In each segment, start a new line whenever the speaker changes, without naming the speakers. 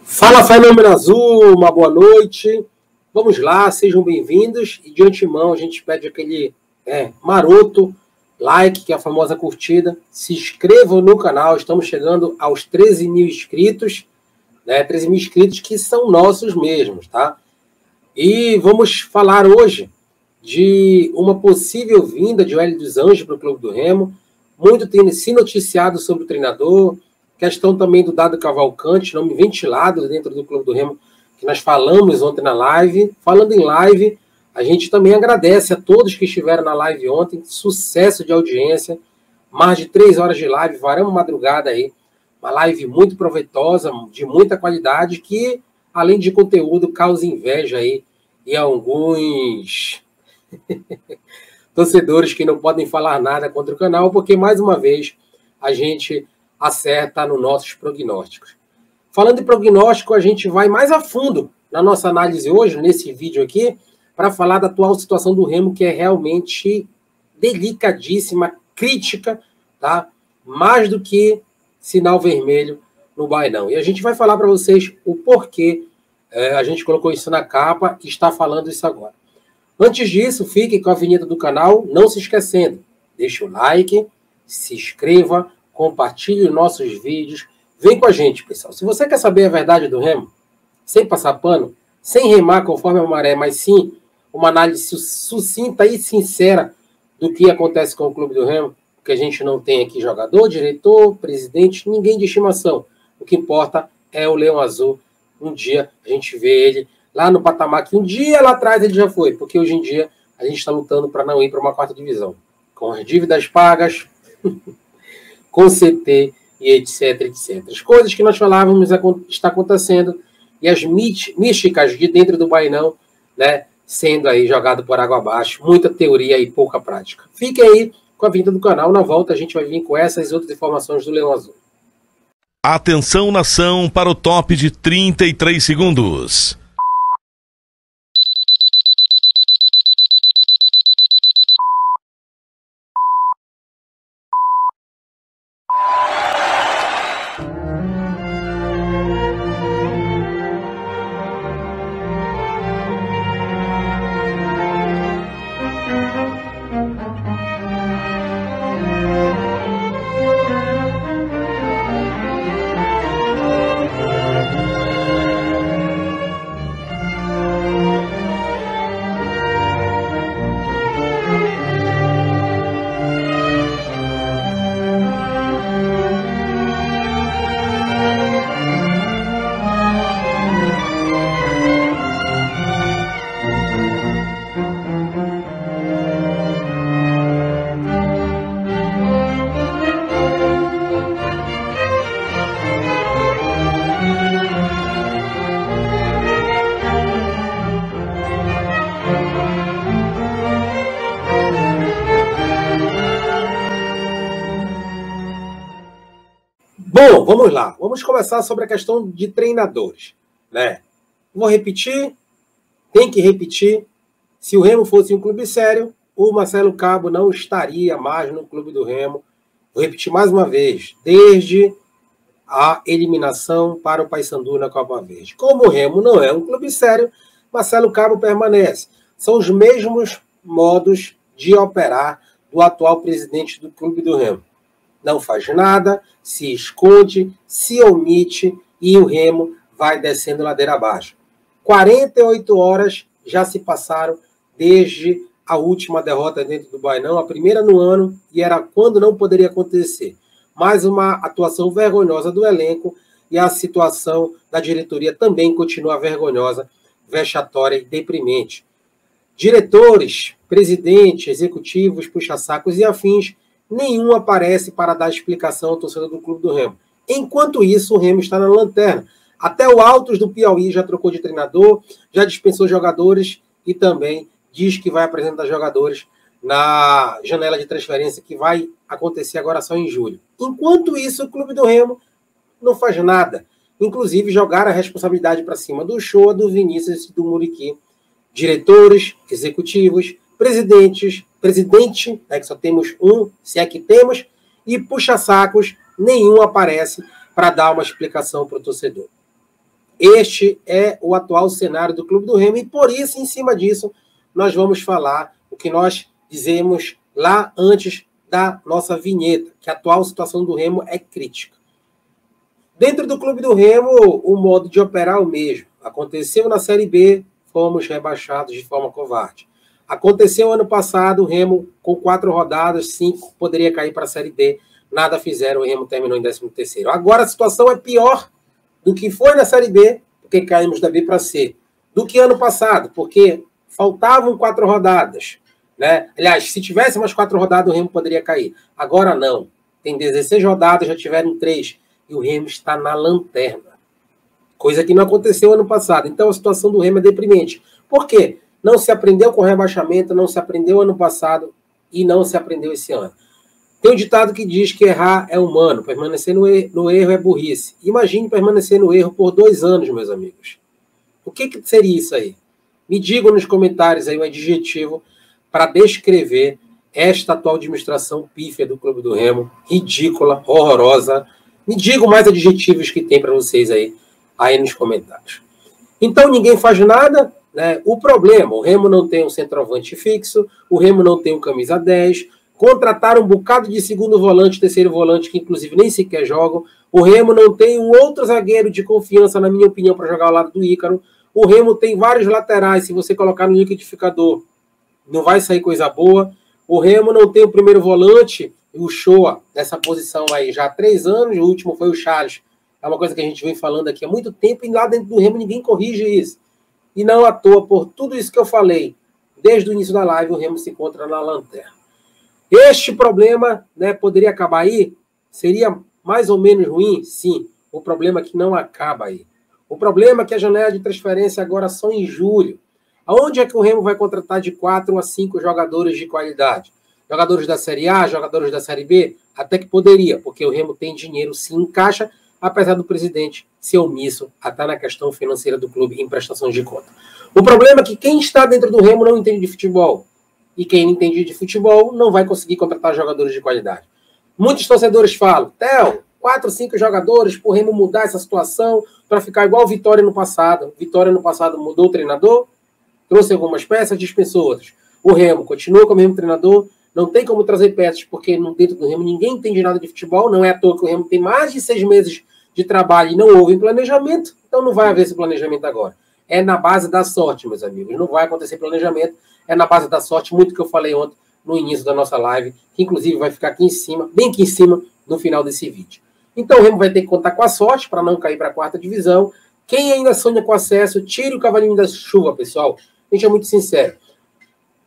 Fala, Fenômeno Azul, uma boa noite. Vamos lá, sejam bem-vindos. E de antemão a gente pede aquele maroto like, que é a famosa curtida. Se inscrevam no canal, estamos chegando aos 13 mil inscritos, né? 13 mil inscritos que são nossos mesmos, tá? E vamos falar hoje de uma possível vinda de Hélio dos Anjos para o Clube do Remo. Muito tem se noticiado sobre o treinador. Questão também do Dado Cavalcante, nome ventilado dentro do Clube do Remo, que nós falamos ontem na live. Falando em live, a gente também agradece a todos que estiveram na live ontem. Sucesso de audiência, mais de 3 horas de live, varamos madrugada aí. Uma live muito proveitosa, de muita qualidade, que, além de conteúdo, causa inveja aí e alguns torcedores que não podem falar nada contra o canal, porque, mais uma vez, a gente acerta nos nossos prognósticos. Falando em prognóstico, a gente vai mais a fundo na nossa análise hoje, nesse vídeo aqui, para falar da atual situação do Remo, que é realmente delicadíssima, crítica, tá? Mais do que sinal vermelho no Bainão. E a gente vai falar para vocês o porquê a gente colocou isso na capa e está falando isso agora. Antes disso, fiquem com a vinheta do canal, não se esquecendo, deixa o like, se inscreva, compartilhe os nossos vídeos. Vem com a gente, pessoal. Se você quer saber a verdade do Remo, sem passar pano, sem remar conforme a maré, mas sim uma análise sucinta e sincera do que acontece com o Clube do Remo, porque a gente não tem aqui jogador, diretor, presidente, ninguém de estimação. O que importa é o Leão Azul. Um dia a gente vê ele lá no patamar que um dia lá atrás ele já foi, porque hoje em dia a gente está lutando para não ir para uma 4ª divisão. Com as dívidas pagas, com CT e etc, etc. As coisas que nós falávamos está acontecendo e as místicas de dentro do Bainão, né, sendo aí jogado por água abaixo. Muita teoria e pouca prática. Fique aí com a vinda do canal. Na volta a gente vai vir com essas e outras informações do Leão Azul.
Atenção, nação, para o top de 33 segundos.
Bom, vamos lá. Vamos começar sobre a questão de treinadores, né? Vou repetir, tem que repetir. Se o Remo fosse um clube sério, o Marcelo Cabo não estaria mais no Clube do Remo. Vou repetir mais uma vez, desde a eliminação para o Paysandu na Copa Verde. Como o Remo não é um clube sério, Marcelo Cabo permanece. São os mesmos modos de operar do atual presidente do Clube do Remo. Não faz nada, se esconde, se omite e o Remo vai descendo ladeira abaixo. 48 horas já se passaram desde a última derrota dentro do Bainão, a primeira no ano, e era quando não poderia acontecer. Mais uma atuação vergonhosa do elenco e a situação da diretoria também continua vergonhosa, vexatória e deprimente. Diretores, presidentes, executivos, puxa-sacos e afins, nenhum aparece para dar explicação ao torcedor do Clube do Remo. Enquanto isso, o Remo está na lanterna. Até o Altos do Piauí já trocou de treinador, já dispensou jogadores e também diz que vai apresentar jogadores na janela de transferência que vai acontecer agora só em julho. Enquanto isso, o Clube do Remo não faz nada. Inclusive, jogar a responsabilidade para cima do Show, do Vinícius e do Muriqui. Diretores, executivos, presidente, né, que só temos um, se é que temos, e puxa-sacos, nenhum aparece para dar uma explicação para o torcedor. Este é o atual cenário do Clube do Remo e por isso, em cima disso, nós vamos falar o que nós dizemos lá antes da nossa vinheta, que a atual situação do Remo é crítica. Dentro do Clube do Remo, o modo de operar é o mesmo. Aconteceu na Série B, fomos rebaixados de forma covarde. Aconteceu ano passado, o Remo, com 4 rodadas, 5, poderia cair para a Série D. Nada fizeram, o Remo terminou em 13º. Agora a situação é pior do que foi na Série B, porque caímos da B para C, do que ano passado, porque faltavam 4 rodadas. Né? Aliás, se tivesse mais 4 rodadas, o Remo poderia cair. Agora não. Tem 16 rodadas, já tiveram 3. E o Remo está na lanterna. Coisa que não aconteceu ano passado. Então a situação do Remo é deprimente. Por quê? Não se aprendeu com o rebaixamento, não se aprendeu ano passado e não se aprendeu esse ano. Tem um ditado que diz que errar é humano, permanecer no erro é burrice. Imagine permanecer no erro por 2 anos, meus amigos. O que seria isso aí? Me digam nos comentários aí um adjetivo para descrever esta atual administração pífia do Clube do Remo, ridícula, horrorosa. Me digam mais adjetivos que tem para vocês aí nos comentários. Então ninguém faz nada, né? O problema, o Remo não tem um centroavante fixo, o Remo não tem um camisa 10, contrataram um bocado de segundo volante, terceiro volante, que inclusive nem sequer jogam. O Remo não tem um outro zagueiro de confiança, na minha opinião, para jogar ao lado do Ícaro. O Remo tem vários laterais, se você colocar no liquidificador, não vai sair coisa boa. O Remo não tem o primeiro volante, o Shoa, nessa posição aí já há 3 anos, o último foi o Charles. É uma coisa que a gente vem falando aqui há muito tempo, e lá dentro do Remo ninguém corrige isso. E não à toa, por tudo isso que eu falei, desde o início da live, o Remo se encontra na lanterna. Este problema, né, poderia acabar aí? Seria mais ou menos ruim? Sim. O problema é que não acaba aí. O problema é que a janela de transferência agora só em julho. Aonde é que o Remo vai contratar de 4 a 5 jogadores de qualidade? Jogadores da Série A, jogadores da Série B? Até que poderia, porque o Remo tem dinheiro sim em caixa, apesar do presidente ser omisso até na questão financeira do clube em prestações de conta. O problema é que quem está dentro do Remo não entende de futebol. E quem não entende de futebol não vai conseguir contratar jogadores de qualidade. Muitos torcedores falam, Theo, 4, 5 jogadores para o Remo mudar essa situação, para ficar igual o Vitória no passado. Vitória no passado mudou o treinador, trouxe algumas peças, dispensou outras. O Remo continua com o mesmo treinador, não tem como trazer peças, porque dentro do Remo ninguém entende nada de futebol, não é à toa que o Remo tem mais de 6 meses de trabalho e não houve planejamento, então não vai haver esse planejamento agora. É na base da sorte, meus amigos, não vai acontecer planejamento, é na base da sorte, muito que eu falei ontem no início da nossa live, que inclusive vai ficar aqui em cima, bem aqui em cima, no final desse vídeo. Então o Remo vai ter que contar com a sorte para não cair para a 4ª divisão. Quem ainda sonha com acesso, tire o cavalinho da chuva, pessoal. A gente é muito sincero.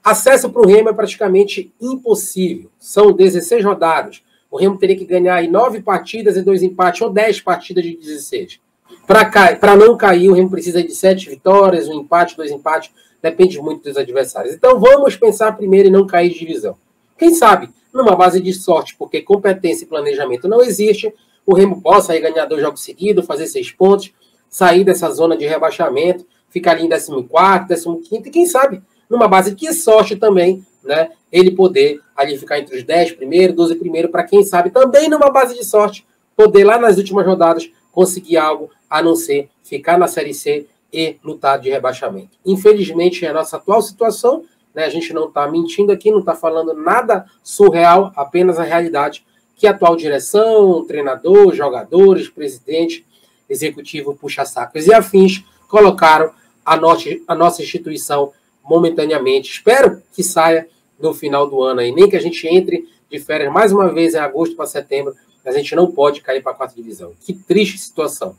Acesso para o Remo é praticamente impossível. São 16 rodadas. O Remo teria que ganhar aí 9 partidas e 2 empates, ou 10 partidas de 16. Para não cair, o Remo precisa de 7 vitórias, 1 empate, 2 empates. Depende muito dos adversários. Então vamos pensar primeiro em não cair de divisão. Quem sabe, numa base de sorte, porque competência e planejamento não existe, o Remo possa aí ganhar 2 jogos seguidos, fazer 6 pontos, sair dessa zona de rebaixamento, ficar ali em 14º, 15º, e quem sabe, numa base de sorte também, né, ele poder ali ficar entre os 10 primeiros, 12 primeiros, para quem sabe também numa base de sorte, poder lá nas últimas rodadas conseguir algo, a não ser ficar na Série C e lutar de rebaixamento. Infelizmente, é a nossa atual situação, né, a gente não está mentindo aqui, não está falando nada surreal, apenas a realidade que a atual direção, treinador, jogadores, presidente, executivo, puxa-sacos e afins colocaram a nossa instituição momentaneamente. Espero que saia no final do ano aí. Nem que a gente entre de férias mais uma vez em agosto para setembro, mas a gente não pode cair para a 4ª divisão. Que triste situação.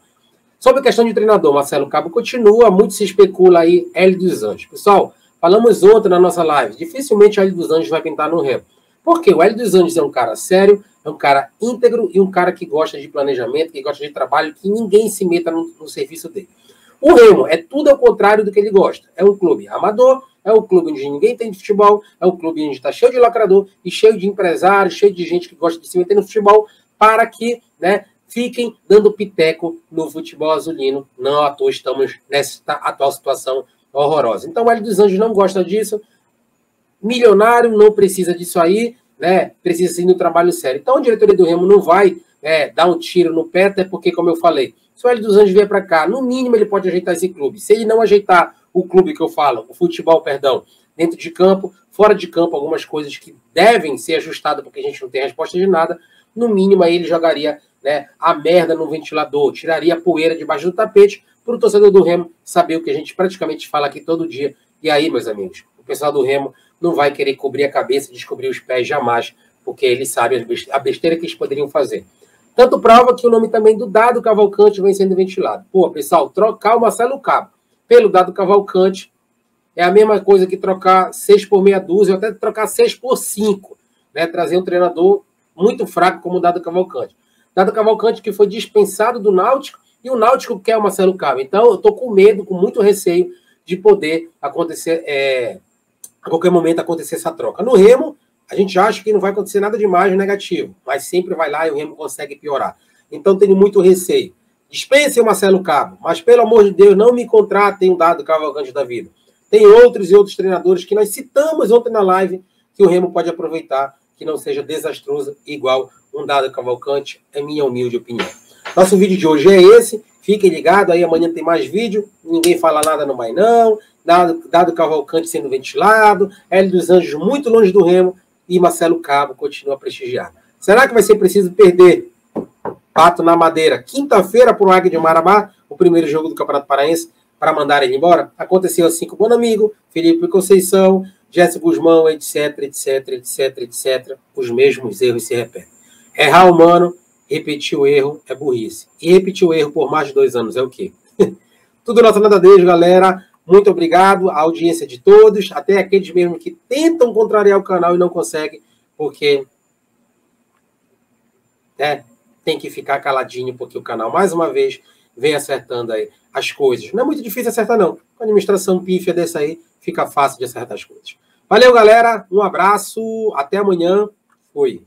Sobre a questão de treinador, Marcelo Cabo continua, muito se especula aí, Hélio dos Anjos. Pessoal, falamos ontem na nossa live, dificilmente o Hélio dos Anjos vai pintar no Remo. Por quê? O Hélio dos Anjos é um cara sério, é um cara íntegro e um cara que gosta de planejamento, que gosta de trabalho, que ninguém se meta no serviço dele. O Remo é tudo ao contrário do que ele gosta. É um clube amador, é um clube onde ninguém tem de futebol, é um clube onde está cheio de lacrador e cheio de empresários, cheio de gente que gosta de se meter no futebol para que, né, fiquem dando piteco no futebol azulino. Não à toa estamos nessa atual situação horrorosa. Então o Hélio dos Anjos não gosta disso. Milionário não precisa disso aí, né? Precisa sim do trabalho sério. Então a diretoria do Remo não vai dar um tiro no pé, até porque, como eu falei, se o Hélio dos Anjos vier para cá, no mínimo ele pode ajeitar esse clube. Se ele não ajeitar o clube que eu falo, o futebol, perdão, dentro de campo, fora de campo, algumas coisas que devem ser ajustadas, porque a gente não tem resposta de nada, no mínimo aí ele jogaria, né, a merda no ventilador, tiraria a poeira debaixo do tapete, para o torcedor do Remo saber o que a gente praticamente fala aqui todo dia. E aí, meus amigos, o pessoal do Remo não vai querer cobrir a cabeça, descobrir os pés jamais, porque eles sabem a besteira que eles poderiam fazer. Tanto prova que o nome também do Dado Cavalcante vem sendo ventilado. Pô, pessoal, trocar o Marcelo Cabo pelo Dado Cavalcante é a mesma coisa que trocar 6 por meia dúzia, ou até trocar 6 por 5, né? Trazer um treinador muito fraco como o Dado Cavalcante. Dado Cavalcante que foi dispensado do Náutico, e o Náutico quer o Marcelo Cabo. Então, eu estou com medo, com muito receio de poder acontecer, a qualquer momento acontecer essa troca. No Remo, a gente acha que não vai acontecer nada de mais negativo, mas sempre vai lá e o Remo consegue piorar. Então, tenho muito receio. Dispensem o Marcelo Cabo, mas, pelo amor de Deus, não me contratem um Dado Cavalcante da vida. Tem outros e outros treinadores que nós citamos ontem na live que o Remo pode aproveitar, que não seja desastroso, igual um Dado Cavalcante, é minha humilde opinião. Nosso vídeo de hoje é esse. Fiquem ligados, aí amanhã tem mais vídeo. Ninguém fala nada no Mainão. Dado Cavalcante sendo ventilado. Hélio dos Anjos muito longe do Remo. E Marcelo Cabo continua prestigiado. Será que vai ser preciso perder Pato na Madeira quinta-feira para o Águia de Marabá, o primeiro jogo do Campeonato Paraense, para mandar ele embora? Aconteceu assim com o Bonamigo, Felipe Conceição, Jéssica Guzmão, etc, etc, etc, etc. Os mesmos erros se repetem. Errar humano, repetir o erro é burrice. E repetir o erro por mais de 2 anos é o quê? Tudo nosso nada deles, galera. Muito obrigado à audiência de todos, até aqueles mesmo que tentam contrariar o canal e não conseguem, porque tem que ficar caladinho, porque o canal, mais uma vez, vem acertando aí as coisas. Não é muito difícil acertar, não. Com a administração pífia dessa aí, fica fácil de acertar as coisas. Valeu, galera. Um abraço. Até amanhã. Fui.